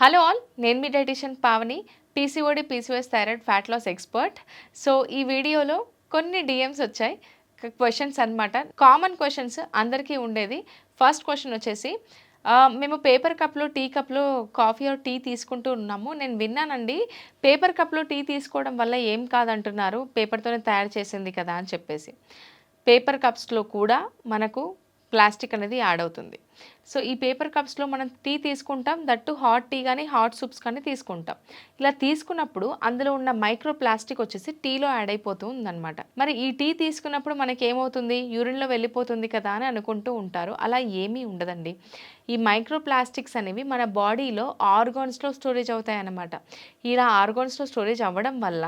Hello all, నేను మీ dietician Pavani, PCOD, PCOS, thyroid, fat loss expert. So ఈ వీడియోలో కొన్ని డిఎమ్స్ వచ్చాయి, క్వశ్చన్స్ అనమాట. కామన్ క్వశ్చన్స్ అందరికీ ఉండేది. ఫస్ట్ క్వశ్చన్ వచ్చేసి, మేము పేపర్ కప్లో, టీ కప్లో కాఫీ ఆర్ టీ తీసుకుంటూ ఉన్నాము. నేను విన్నానండి, పేపర్ కప్లో టీ తీసుకోవడం వల్ల ఏం కాదంటున్నారు, పేపర్తోనే తయారు చేసింది కదా అని చెప్పేసి. పేపర్ కప్స్లో కూడా మనకు ప్లాస్టిక్ అనేది యాడ్ అవుతుంది. సో ఈ పేపర్ కప్స్లో మనం టీ తీసుకుంటాం, దట్టు హాట్ టీ కానీ హాట్ సూప్స్ కానీ తీసుకుంటాం. ఇలా తీసుకున్నప్పుడు అందులో ఉన్న మైక్రో ప్లాస్టిక్ వచ్చేసి టీలో యాడ్ అయిపోతూ ఉందన్నమాట. మరి ఈ టీ తీసుకున్నప్పుడు మనకి ఏమవుతుంది, యూరిన్లో వెళ్ళిపోతుంది కదా అని అనుకుంటూ ఉంటారు. అలా ఏమీ ఉండదండి. ఈ మైక్రో ప్లాస్టిక్స్ అనేవి మన బాడీలో ఆర్గాన్స్లో స్టోరేజ్ అవుతాయి అన్నమాట. ఇలా ఆర్గాన్స్లో స్టోరేజ్ అవ్వడం వల్ల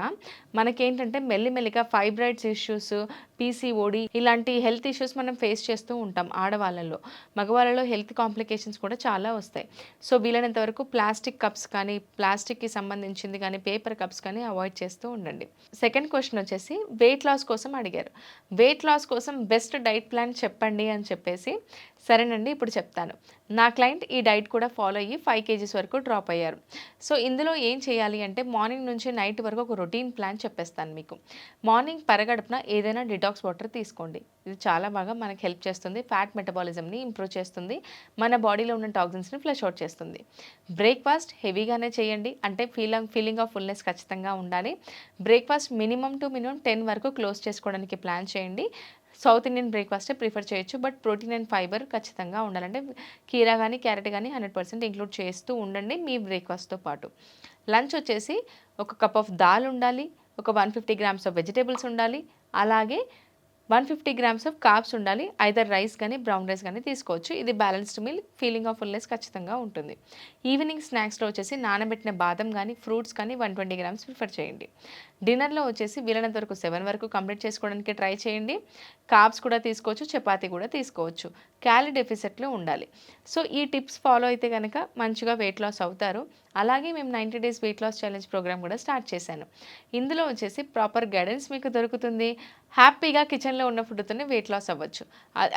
మనకేంటంటే మెల్లిమెల్లిగా ఫైబ్రాయిడ్స్ ఇష్యూస్, పీసీఓడి ఇలాంటి హెల్త్ ఇష్యూస్ మనం ఫేస్ చేస్తూ ఉంటాం ఆడవాళ్ళలో. మగవాళ్ళలో హెల్త్ కాంప్లికేషన్స్ కూడా చాలా వస్తాయి. సో వీలైనంత వరకు ప్లాస్టిక్ కప్స్ కానీ, ప్లాస్టిక్కి సంబంధించింది కానీ, పేపర్ కప్స్ కానీ అవాయిడ్ చేస్తూ ఉండండి. సెకండ్ క్వశ్చన్ వచ్చేసి వెయిట్ లాస్ కోసం అడిగారు. వెయిట్ లాస్ కోసం బెస్ట్ డైట్ ప్లాన్ చెప్పండి అని చెప్పేసి. సరేనండి, ఇప్పుడు చెప్తాను. నా క్లయింట్ ఈ డైట్ కూడా ఫాలో అయ్యి 5 కేజీస్ వరకు డ్రాప్ అయ్యారు. సో ఇందులో ఏం చేయాలి అంటే, మార్నింగ్ నుంచి నైట్ వరకు ఒక రొటీన్ ప్లాన్ చెప్పేస్తాను మీకు. మార్నింగ్ పరగడుపున ఏదైనా డిటాక్స్ వాటర్ తీసుకోండి. ఇది చాలా బాగా మనకి హెల్ప్ చేస్తుంది. ఫ్యాట్ మెటబాలిజంని ఇంప్రూవ్ చేస్తుంది. మన బాడీలో ఉన్న టాక్సిన్స్ని ఫ్లష్ అవుట్ చేస్తుంది. బ్రేక్ఫాస్ట్ హెవీగానే చేయండి, అంటే ఫీలింగ్ ఆఫ్ ఫుల్నెస్ ఖచ్చితంగా ఉండాలి. బ్రేక్ఫాస్ట్ మినిమం 10 వరకు క్లోజ్ చేసుకోవడానికి ప్లాన్ చేయండి. సౌత్ ఇండియన్ బ్రేక్ఫాస్టే ప్రిఫర్ చేయొచ్చు, బట్ ప్రోటీన్ అండ్ ఫైబర్ ఖచ్చితంగా ఉండాలంటే కీరా కానీ, క్యారెట్ కానీ 100% ఇంక్లూడ్ చేస్తూ ఉండండి మీ బ్రేక్ఫాస్ట్తో పాటు. లంచ్ వచ్చేసి ఒక కప్ ఆఫ్ దాల్ ఉండాలి, ఒక 150 గ్రామ్స్ ఆఫ్ వెజిటేబుల్స్ ఉండాలి, అలాగే 150 గ్రామ్స్ ఆఫ్ కార్బ్స్ ఉండాలి. ఐదర్ రైస్ కానీ బ్రౌన్ రైస్ కానీ తీసుకోవచ్చు. ఇది balanced meal, feeling of fullness ఖచ్చితంగా ఉంటుంది. ఈవినింగ్ స్నాక్స్లో వచ్చేసి నానబెట్టిన బాదం కానీ, ఫ్రూట్స్ కానీ 120 గ్రామ్స్ ప్రిఫర్ చేయండి. డిన్నర్లో వచ్చేసి వీలైనంత వరకు 7 వరకు కంప్లీట్ చేసుకోవడానికి ట్రై చేయండి. కార్బ్స్ కూడా తీసుకోవచ్చు, చపాతీ కూడా తీసుకోవచ్చు. క్యాలరీ డెఫిసిట్లో ఉండాలి. సో ఈ టిప్స్ ఫాలో అయితే కనుక మంచిగా వెయిట్ లాస్ అవుతారు. అలాగే మేము 90 days weight loss challenge programme కూడా స్టార్ట్ చేశాను. ఇందులో వచ్చేసి ప్రాపర్ గైడెన్స్ మీకు దొరుకుతుంది. హ్యాపీగా కిచెన్లో ఉన్న ఫుడ్తోనే వెయిట్ లాస్ అవ్వచ్చు.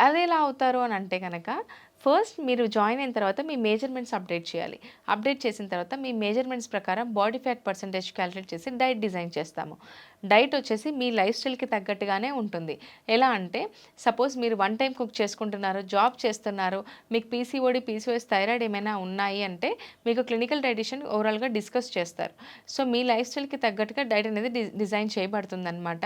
అది ఎలా అవుతారు అని అంటే కనుక, ఫస్ట్ మీరు జాయిన్ అయిన తర్వాత మీ మేజర్మెంట్స్ అప్డేట్ చేయాలి. అప్డేట్ చేసిన తర్వాత మీ మేజర్మెంట్స్ ప్రకారం బాడీ ఫ్యాట్ పర్సంటేజ్ క్యాలిక్యులేట్ చేసి డైట్ డిజైన్ చేస్తాము. డైట్ వచ్చేసి మీ లైఫ్ స్టైల్కి తగ్గట్టుగానే ఉంటుంది. ఎలా అంటే, సపోజ్ మీరు 1 టైం కుక్ చేసుకుంటున్నారు, జాబ్ చేస్తున్నారు, మీకు పీసీఓడి, పీసీఓఎస్, థైరాయిడ్ ఏమైనా ఉన్నాయి అంటే మీకు క్లినికల్ డైటీషియన్ ఓవరాల్గా డిస్కస్ చేస్తారు. సో మీ లైఫ్ స్టైల్కి తగ్గట్టుగా డైట్ అనేది డిజైన్ చేయబడుతుందన్నమాట.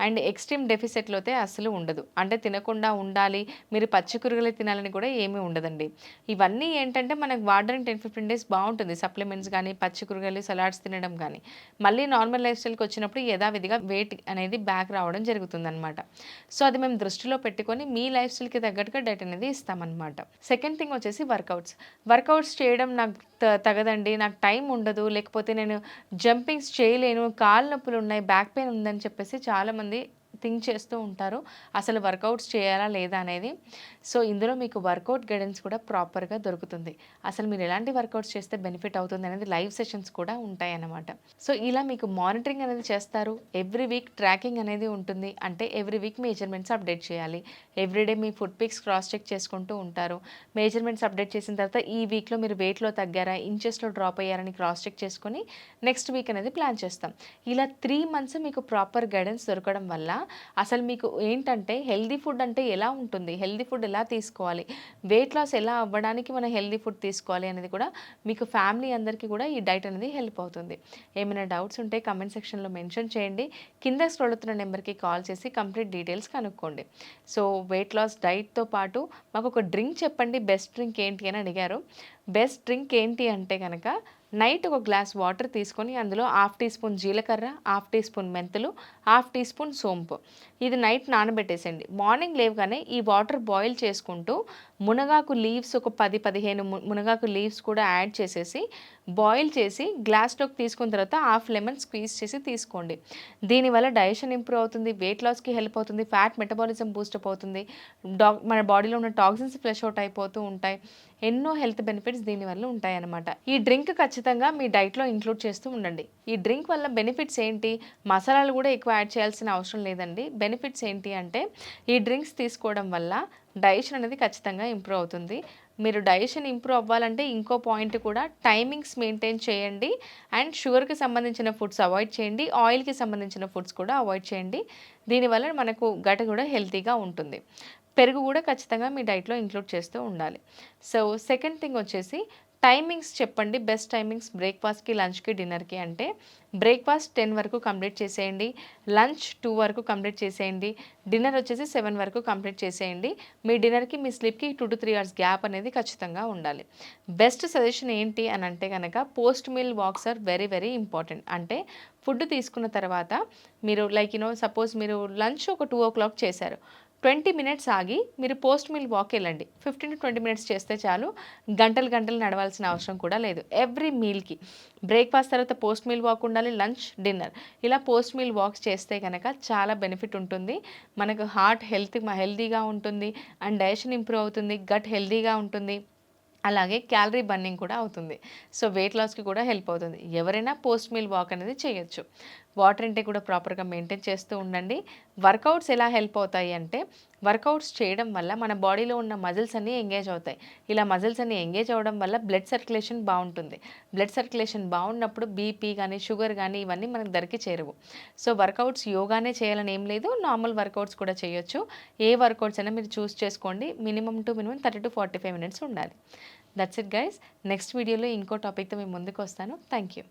అండ్ ఎక్స్ట్రీమ్ డెఫిసిట్లో అయితే అసలు ఉండదు. అంటే తినకుండా ఉండాలి, మీరు పచ్చి కూరగాయలు తినాలని కూడా ఏమీ ఉండదండి. ఇవన్నీ ఏంటంటే మనకు వాడడానికి 10-15 డేస్ బాగుంటుంది. సప్లిమెంట్స్ కానీ, పచ్చి కూరగాయలు, సలాడ్స్ తినడం కానీ. మళ్ళీ నార్మల్ లైఫ్ స్టైల్కి వచ్చినప్పుడు యథావిధిగా వెయిట్ అనేది బ్యాక్ రావడం జరుగుతుందన్నమాట. సో అది మేము దృష్టిలో పెట్టుకొని మీ లైఫ్ స్టైల్కి తగ్గట్టుగా డైట్ అనేది ఇస్తామన్నమాట. సెకండ్ థింగ్ వచ్చేసి వర్కౌట్స్ చేయడం నాకు తగదండి, నాకు టైం ఉండదు, లేకపోతే నేను జంపింగ్స్ చేయలేను, కాళ్ళ నొప్పులు ఉన్నాయి, బ్యాక్ పెయిన్ ఉందని చెప్పేసి చాలామంది థింక్ చేస్తూ ఉంటారు. అసలు వర్కౌట్స్ చేయాలా లేదా అనేది. సో ఇందులో మీకు వర్కౌట్ గైడెన్స్ కూడా ప్రాపర్గా దొరుకుతుంది. అసలు మీరు ఎలాంటి వర్కౌట్స్ చేస్తే బెనిఫిట్ అవుతుంది అనేది లైవ్ సెషన్స్ కూడా ఉంటాయి అన్నమాట. సో ఇలా మీకు మానిటరింగ్ అనేది చేస్తారు. ఎవ్రీ వీక్ ట్రాకింగ్ అనేది ఉంటుంది. అంటే ఎవ్రీ వీక్ మెజర్మెంట్స్ అప్డేట్ చేయాలి. ఎవ్రీడే మీ ఫుడ్ పిక్స్ క్రాస్ చెక్ చేసుకుంటూ ఉంటారు. మెజర్మెంట్స్ అప్డేట్ చేసిన తర్వాత ఈ వీక్లో మీరు వెయిట్లో తగ్గారా, ఇంచెస్లో డ్రాప్ అయ్యారని క్రాస్ చెక్ చేసుకొని నెక్స్ట్ వీక్ అనేది ప్లాన్ చేస్తాం. ఇలా 3 మంత్స్ మీకు ప్రాపర్ గైడెన్స్ దొరకడం వల్ల అసలు మీకు ఏంటంటే హెల్దీ ఫుడ్ అంటే ఎలా ఉంటుంది, హెల్దీ ఫుడ్ ఎలా తీసుకోవాలి, వెయిట్ లాస్ ఎలా అవ్వడానికి మనం హెల్దీ ఫుడ్ తీసుకోవాలి అనేది కూడా మీకు ఫ్యామిలీ అందరికీ కూడా ఈ డైట్ అనేది హెల్ప్ అవుతుంది. ఏమైనా డౌట్స్ ఉంటే కమెంట్ సెక్షన్లో మెన్షన్ చేయండి. కింద స్క్రోల్ అవుతున్న నెంబర్కి కాల్ చేసి కంప్లీట్ డీటెయిల్స్ కనుక్కోండి. సో వెయిట్ లాస్ డైట్తో పాటు మాకు ఒక డ్రింక్ చెప్పండి, బెస్ట్ డ్రింక్ ఏంటి అని అడిగారు. బెస్ట్ డ్రింక్ ఏంటి అంటే కనుక, నైట్ ఒక గ్లాస్ వాటర్ తీసుకొని అందులో 1/2 టీ స్పూన్ జీలకర్ర, 1/2 టీ స్పూన్ మెంతులు, 1/2 టీ స్పూన్ సోంపు, ఇది నైట్ నానబెట్టేసేయండి. మార్నింగ్ లేవగానే ఈ వాటర్ బాయిల్ చేసుకుంటూ మునగాకు లీవ్స్ ఒక 10-15 మునగాకు లీవ్స్ కూడా యాడ్ చేసేసి బాయిల్ చేసి గ్లాస్లోకి తీసుకున్న తర్వాత 1/2 లెమన్ స్క్వీజ్ చేసి తీసుకోండి. దీనివల్ల డైజెషన్ ఇంప్రూవ్ అవుతుంది, వెయిట్ లాస్కి హెల్ప్ అవుతుంది, ఫ్యాట్ మెటబాలిజం బూస్టప్ అవుతుంది, మన బాడీలో ఉన్న టాక్సిన్స్ ఫ్లష్ అవుట్ అయిపోతూ ఉంటాయి. ఎన్నో హెల్త్ బెనిఫిట్స్ దీనివల్ల ఉంటాయన్నమాట. ఈ డ్రింక్ ఖచ్చితంగా మీ డైట్లో ఇంక్లూడ్ చేస్తూ ఉండండి. ఈ డ్రింక్ వల్ల బెనిఫిట్స్ ఏంటి, మసాలాలు కూడా ఎక్కువ యాడ్ చేయాల్సిన అవసరం లేదండి. బెనిఫిట్స్ ఏంటి అంటే, ఈ డ్రింక్స్ తీసుకోవడం వల్ల డైజెషన్ అనేది ఖచ్చితంగా ఇంప్రూవ్ అవుతుంది. మీరు డైజెషన్ ఇంప్రూవ్ అవ్వాలంటే ఇంకో పాయింట్ కూడా టైమింగ్స్ మెయింటైన్ చేయండి. అండ్ షుగర్‌కి సంబంధించిన ఫుడ్స్ అవాయిడ్ చేయండి. ఆయిల్‌కి సంబంధించిన ఫుడ్స్ కూడా అవాయిడ్ చేయండి. దీనివల్ల మనకు గట్ కూడా హెల్తీగా ఉంటుంది. పెరుగు కూడా ఖచ్చితంగా మీ డైట్‌లో ఇంక్లూడ్ చేస్తూ ఉండాలి. సో, సెకండ్ థింగ్ వచ్చేసి టైమింగ్స్ చెప్పండి. బెస్ట్ టైమింగ్స్ బ్రేక్‌ఫాస్ట్‌కి, లంచ్‌కి, డిన్నర్‌కి అంటే బ్రేక్‌ఫాస్ట్ 10 వరకు కంప్లీట్ చేసేయండి. లంచ్ 2 వరకు కంప్లీట్ చేసేయండి. డిన్నర్ వచ్చేసి 7 వరకు కంప్లీట్ చేసేయండి. మీ డిన్నర్‌కి, మీ స్లీప్‌కి 2-3 అవర్స్ గ్యాప్ అనేది ఖచ్చితంగా ఉండాలి. బెస్ట్ సజెషన్ ఏంటి అని అంటే గనక post meal walks are very very important. అంటే ఫుడ్ తీసుకున్న తర్వాత మీరు సపోజ్ మీరు లంచ్ ఒక 2:00 చేశారు. 20 మినిట్స్ ఆగి మీరు పోస్ట్ మీల్ వాక్‌కెళ్ళండి. 15-20 మినిట్స్ చేస్తే చాలు. గంటలు గంటలు నడవాల్సిన అవసరం కూడా లేదు. ఎవ్రీ మీల్‌కి బ్రేక్‌ఫాస్ట్ తర్వాత పోస్ట్ మీల్ వాక్ ఉండాలి. లంచ్, డిన్నర్ ఇలా పోస్ట్ మీల్ వాక్స్ చేస్తే గనక చాలా బెనిఫిట్ ఉంటుంది. మనకు హార్ట్ హెల్తీగా ఉంటుంది. అండ్ డైజెషన్ ఇంప్రూవ్ అవుతుంది. గట్ హెల్తీగా ఉంటుంది. అలాగే క్యాలరీ బర్నింగ్ కూడా అవుతుంది. సో, వెయిట్ లాస్‌కి కూడా హెల్ప్ అవుతుంది. ఎవరైనా పోస్ట్ మీల్ వాక్ అనేది చేయొచ్చు. వాటర్ ఇంటేక్ కూడా ప్రాపర్‌గా మెయింటైన్ చేస్తూ ఉండండి. వర్కౌట్స్ ఎలా హెల్ప్ అవుతాయి అంటే, వర్కౌట్స్ చేయడం వల్ల మన బాడీలో ఉన్న మజిల్స్ అన్నీ ఎంగేజ్ అవుతాయి. ఇలా మజిల్స్ అన్నీ ఎంగేజ్ అవ్వడం వల్ల బ్లడ్ సర్క్యులేషన్ బావుంటుంది. బ్లడ్ సర్క్యులేషన్ బావున్నప్పుడు బీపీ గానీ, షుగర్ గానీ ఇవన్నీ మనకు దరికి చేరవు. సో, వర్కౌట్స్ యోగానే చేయాలని ఏం లేదు. నార్మల్ వర్కౌట్స్ కూడా చేయొచ్చు. ఏ వర్కౌట్స్ అయినా మీరు చూస్ చేసుకోండి. మినిమమ్ 30-45 మినిట్స్ ఉండాలి. That's it guys. నెక్స్ట్ వీడియోలో ఇంకో టాపిక్‌తో మీ ముందుకొస్తాను. Thank you.